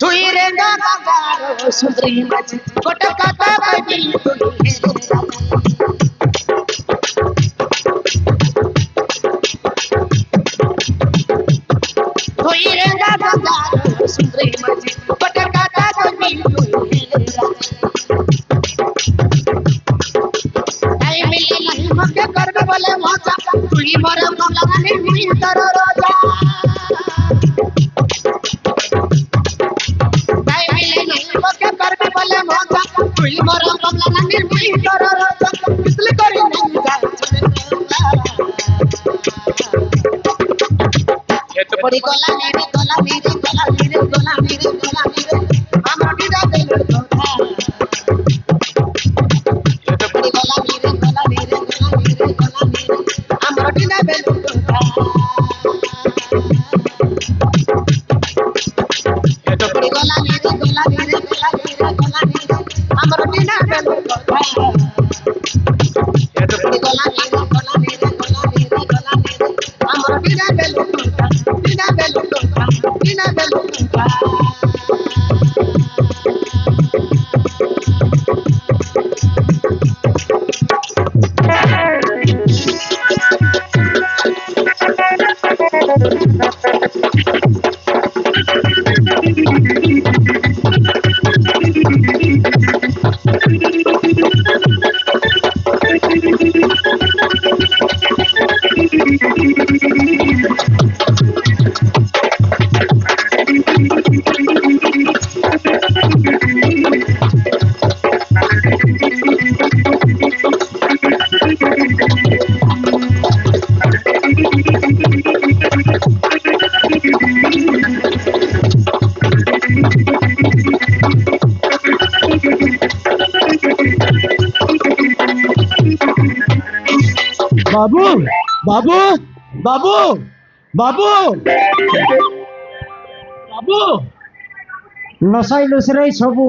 তুই রে গঙ্গার সুন্দরী মাঝি গোটা কথা কবি তুই রে গঙ্গার সুন্দরী মাঝি গোটা কথা কবি তাই মিলে नहीं मगे करबे बोले मजा তুই মোর কমলা রানী মুই তোর রাজা তাই মিলে नहीं मगे करबे बोले मजा তুই মোর কমলা রানী মুই তোর রাজা इसलिए करी नहीं যায় এত বড়ি গলা মেরে গলা মেরে গলা মেরে গলা মেরে গলা মেরে আমার বিদা দেল কথা এত বড়ি গলা মেরে গলা মেরে গলা মেরে গলা মেরে আমার বিদা দেল কথা এত বড়ি গলা মেরে গলা মেরে গলা মেরে গলা মেরে আমার বিদা দেল কথা এত বড়ি গলা মেরে গলা মেরে গলা মেরে গলা মেরে আমার বিদা দেল কথা বিদা দেল কথা বিদা দেল কথা बाबू बाबू बाबू बाबू बाबू नसाई लुसराई सबू